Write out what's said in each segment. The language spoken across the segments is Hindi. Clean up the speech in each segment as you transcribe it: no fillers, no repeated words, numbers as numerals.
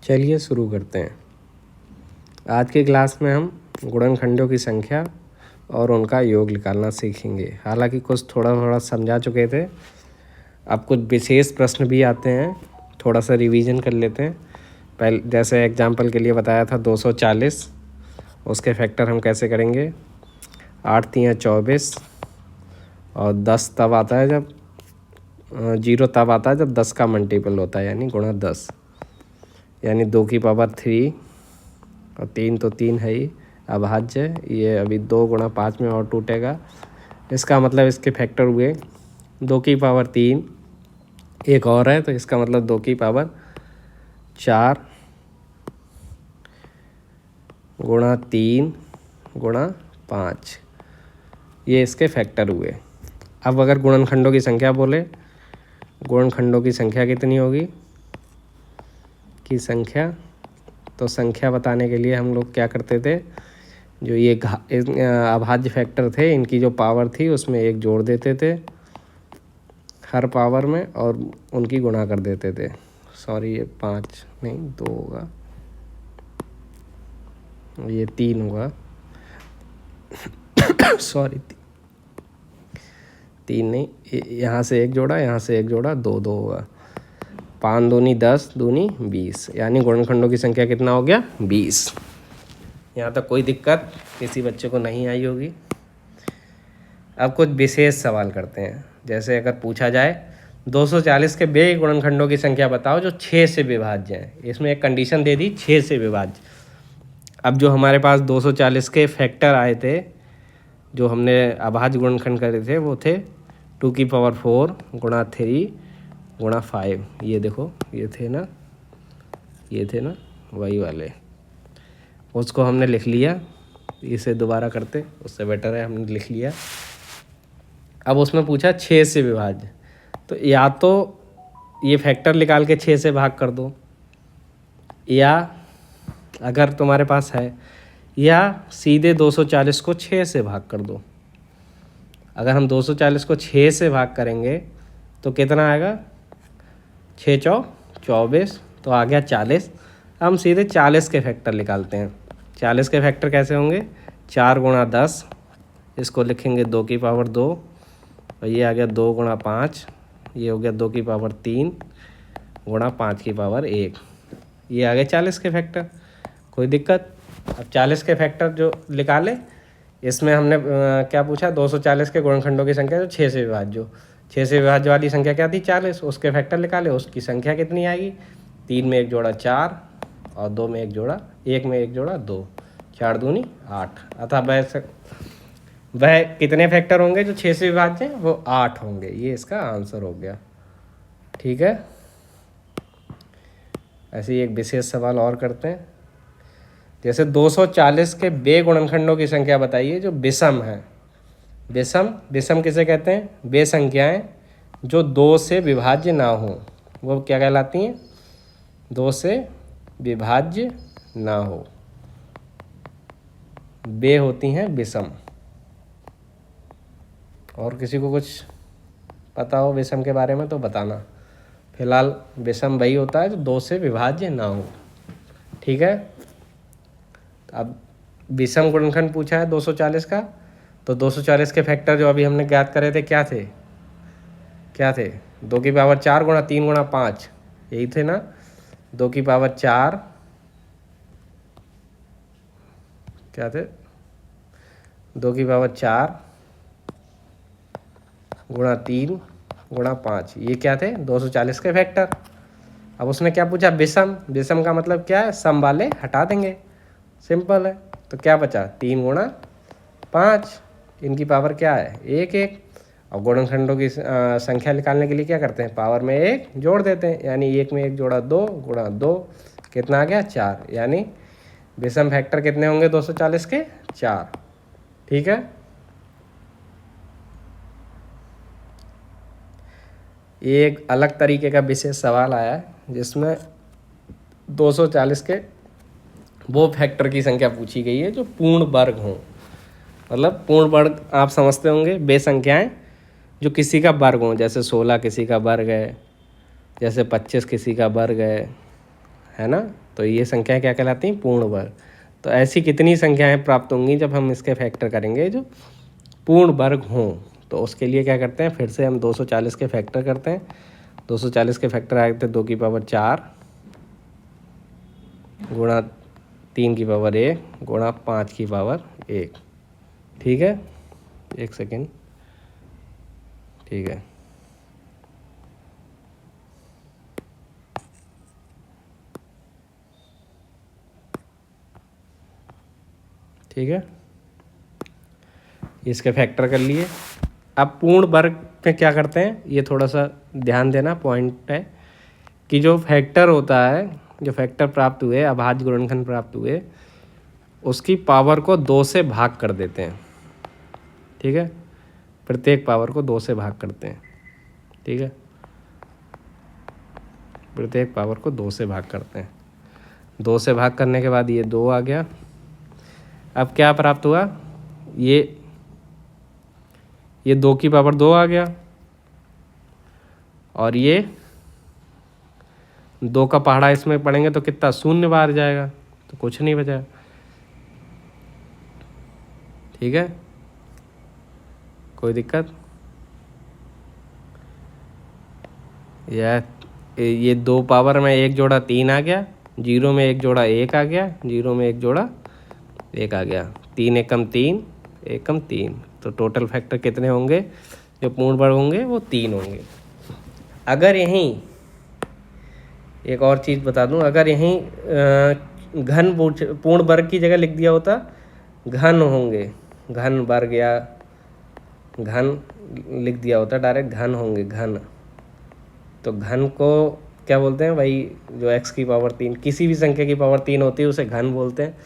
चलिए शुरू करते हैं। आज की क्लास में हम गुणनखंडों की संख्या और उनका योग निकालना सीखेंगे। हालांकि कुछ थोड़ा थोड़ा समझा चुके थे, अब कुछ विशेष प्रश्न भी आते हैं, थोड़ा सा रिवीजन कर लेते हैं। पहले जैसे एग्जांपल के लिए बताया था 240, उसके फैक्टर हम कैसे करेंगे। 8 3 24 और 10 तब आता है जब 0 तब आता है जब 10 का मल्टीपल होता है, यानी गुणा 10, यानी 2 की पावर 3 और 3 तो 3 है ही अभाज्य। ये अभी 2 गुणा 5 में और टूटेगा। इसका मतलब इसके फैक्टर हुए 2 की पावर 3, एक और है तो इसका मतलब 2 की पावर 4 गुणा 3 गुणा 5, ये इसके फैक्टर हुए। अब अगर गुणनखंडों की संख्या बोले, गुणनखंडों की संख्या कितनी होगी की संख्या, तो संख्या बताने के लिए हम लोग क्या करते थे, जो ये अभाज्य फैक्टर थे इनकी जो पावर थी उसमें एक जोड़ देते थे हर पावर में और उनकी गुणा कर देते थे। सॉरी, ये 5 नहीं 2 होगा, ये 3 होगा। सॉरी 3 नहीं, यहाँ से एक जोड़ा, यहाँ से एक जोड़ा, 2 2 होगा। 5 दूनी 10 दूनी 20, यानी गुणनखंडों की संख्या कितना हो गया 20। यहाँ तक कोई दिक्कत किसी बच्चे को नहीं आई होगी। अब कुछ विशेष सवाल करते हैं। जैसे अगर पूछा जाए 240 के बे गुणनखंडों की संख्या बताओ जो 6 से विभाज्य हैं। इसमें एक कंडीशन दे दी 6 से विभाज्य। अब जो हमारे पास 240 के फैक्टर आए थे, जो हमने अभाज्य गुणनखंड करे थे, वो थे 2 की पावर 4 गुणा 3 गुणा 5। ये देखो, ये थे ना वही वाले। उसको हमने लिख लिया, इसे दोबारा करते उससे बेटर है, हमने लिख लिया। अब उसमें पूछा 6 से विभाज्य, तो या तो ये फैक्टर निकाल के 6 से भाग कर दो, या अगर तुम्हारे पास है, या सीधे 240 को 6 से भाग कर दो। अगर हम 240 को 6 से भाग करेंगे तो कितना आएगा, 6 चौ 24, तो आ गया 40। हम सीधे 40 के फैक्टर निकालते हैं। 40 के फैक्टर कैसे होंगे, 4 गुणा 10, इसको लिखेंगे 2 की पावर 2, और ये आ गया 2 गुणा 5, ये हो गया 2 की पावर 3 गुणा 5 की पावर 1, ये आ गए 40 के फैक्टर। कोई दिक्कत। अब 40 के फैक्टर जो निकाले, इसमें हमने क्या पूछा, 240 के गुणनखंडों की संख्या जो 6 से विभाज्य, जो 6 से विभाज्य वाली संख्या क्या थी 40, उसके फैक्टर निकाले, उसकी संख्या कितनी आएगी, 3 में एक जोड़ा 4 और 2 में एक जोड़ा, 1 में एक जोड़ा 2, 4 दूनी 8। अतः वह कितने फैक्टर होंगे जो 6 से विभाज्य हैं, वो 8 होंगे। ये इसका आंसर हो गया। ठीक है। ऐसे ही एक विशेष सवाल और करते हैं। जैसे 240 के बे गुणनखंडों की संख्या बताइए जो विषम है। विषम किसे कहते हैं, वे संख्याएं जो 2 से विभाज्य ना हो, वो क्या कहलाती हैं, 2 से विभाज्य ना हो, वे होती हैं विषम। और किसी को कुछ पता हो विषम के बारे में तो बताना। फिलहाल विषम वही होता है जो 2 से विभाज्य ना हो। ठीक है। अब विषम गुणनखंड पूछा है 240 का, तो 240 के फैक्टर जो अभी हमने ज्ञात करे थे क्या थे 2 की पावर 4 गुणा 3 गुणा 5, यही थे ना। 2 की पावर 4 क्या थे, 2 की पावर 4 गुणा 3 गुणा 5, ये क्या थे 240 के फैक्टर। अब उसने क्या पूछा, विषम का मतलब क्या है, सम वाले हटा देंगे, सिंपल है। तो क्या बचा, 3 गुणा 5, इनकी पावर क्या है 1 1। और गुणनखंडों की संख्या निकालने के लिए क्या करते हैं, पावर में 1 जोड़ देते हैं, यानी 1 में 1 जोड़ा 2 गुणा 2, कितना आ गया 4। यानी विषम फैक्टर कितने होंगे 240 के, 4। ठीक है। एक अलग तरीके का विशेष सवाल आया है जिसमें 240 के वो फैक्टर की संख्या पूछी गई है जो पूर्ण वर्ग हों। मतलब पूर्ण वर्ग आप समझते होंगे, वे संख्याएं जो किसी का वर्ग हों, जैसे 16 किसी का वर्ग है, जैसे 25 किसी का वर्ग है ना। तो ये संख्याएं क्या कहलाती हैं, पूर्ण वर्ग। तो ऐसी कितनी संख्याएं प्राप्त होंगी जब हम इसके फैक्टर करेंगे जो पूर्ण वर्ग हों। तो उसके लिए क्या करते हैं, फिर से हम 240 के फैक्टर करते हैं। 240 के फैक्टर आए थे 2 की पावर 4 गुणा 3 की पावर 1 गुणा 5 की पावर 1। ठीक है, एक सेकेंड, ठीक है। ठीक है, इसके फैक्टर कर लिए। अब पूर्ण वर्ग में क्या करते हैं, ये थोड़ा सा ध्यान देना पॉइंट है कि जो फैक्टर होता है, जो फैक्टर प्राप्त हुए, अभाज्य गुणनखंड प्राप्त हुए, उसकी पावर को 2 से भाग कर देते हैं। ठीक है, प्रत्येक पावर को 2 से भाग करते हैं। ठीक है, प्रत्येक पावर को 2 से भाग करते हैं। 2 से भाग करने के बाद ये 2 आ गया। अब क्या प्राप्त हुआ, ये 2 की पावर 2 आ गया और ये 2 का पहाड़ा इसमें पढ़ेंगे तो कितना, शून्य बाहर जाएगा, तो कुछ नहीं बचा। ठीक है, कोई दिक्कत। ये 2 पावर में 1 जोड़ा 3 आ गया, 0 में 1 जोड़ा 1 आ गया, 0 में 1 जोड़ा 1 आ गया। 3 एकम 3 एकम 3, तो टोटल फैक्टर कितने होंगे जो पूर्ण वर्ग होंगे, वो 3 होंगे। अगर यहीं एक और चीज़ बता दूं, अगर यहीं घन पूर्ण वर्ग की जगह लिख दिया होता घन होंगे, घन वर्ग या घन लिख दिया होता, डायरेक्ट घन होंगे, घन। तो घन को क्या बोलते हैं भाई, जो x की पावर 3, किसी भी संख्या की पावर 3 होती है उसे घन बोलते हैं।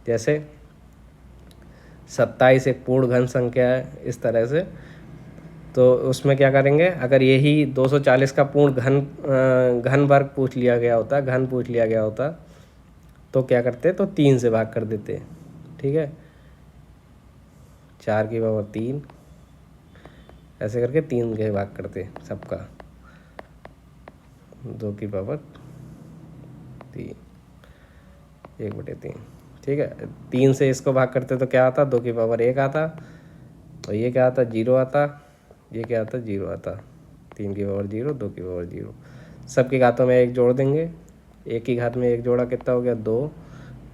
जैसे 27 एक पूर्ण घन संख्या है, इस तरह से। तो उसमें क्या करेंगे, अगर यही 240 का पूर्ण घन वर्ग पूछ लिया गया होता, घन पूछ लिया गया होता, तो क्या करते, तो 3 से भाग कर देते। ठीक है, 4 की पावर 3, ऐसे करके 3 के भाग करते सबका, 2 की पावर 3, 1/3। ठीक है, 3 से इसको भाग करते तो क्या आता, 2 की पावर 1 आता, और ये क्या आता, 0 आता, ये क्या आता, 0 आता। 3 की पावर 0, 2 की पावर 0, सबकी घातों में 1 जोड़ देंगे। 1 की घात में 1 जोड़ा कितना हो गया, 2,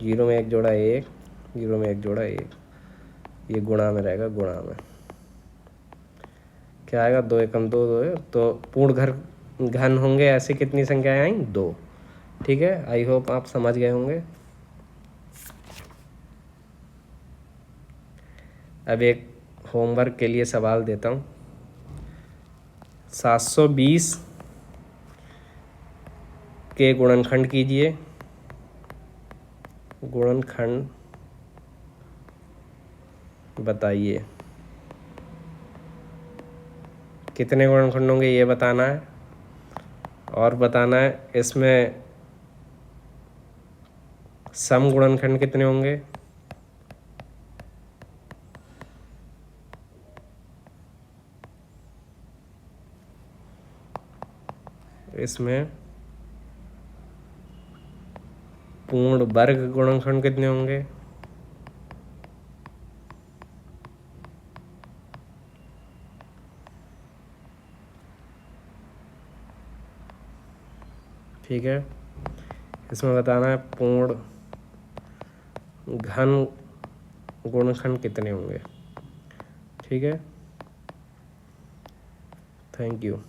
0 में 1 जोड़ा 1, 0 में 1 जोड़ा 1, ये गुणा में रहेगा, गुणा में क्या आएगा, 2 एकम 2, 2 तो पूर्ण घन होंगे ऐसे कितनी संख्याएं आई, 2। ठीक है, आई होप आप समझ गए होंगे। अब एक होमवर्क के लिए सवाल देता हूँ। 720 के गुणनखंड कीजिए। गुणनखंड बताइए, कितने गुणनखंड होंगे ये बताना है, और बताना है इसमें सम गुणनखंड कितने होंगे, इसमें पूर्ण वर्ग गुणनखंड कितने होंगे, ठीक है। इसमें बताना है पूर्ण घन गुणनखंड कितने होंगे। ठीक है, थैंक यू।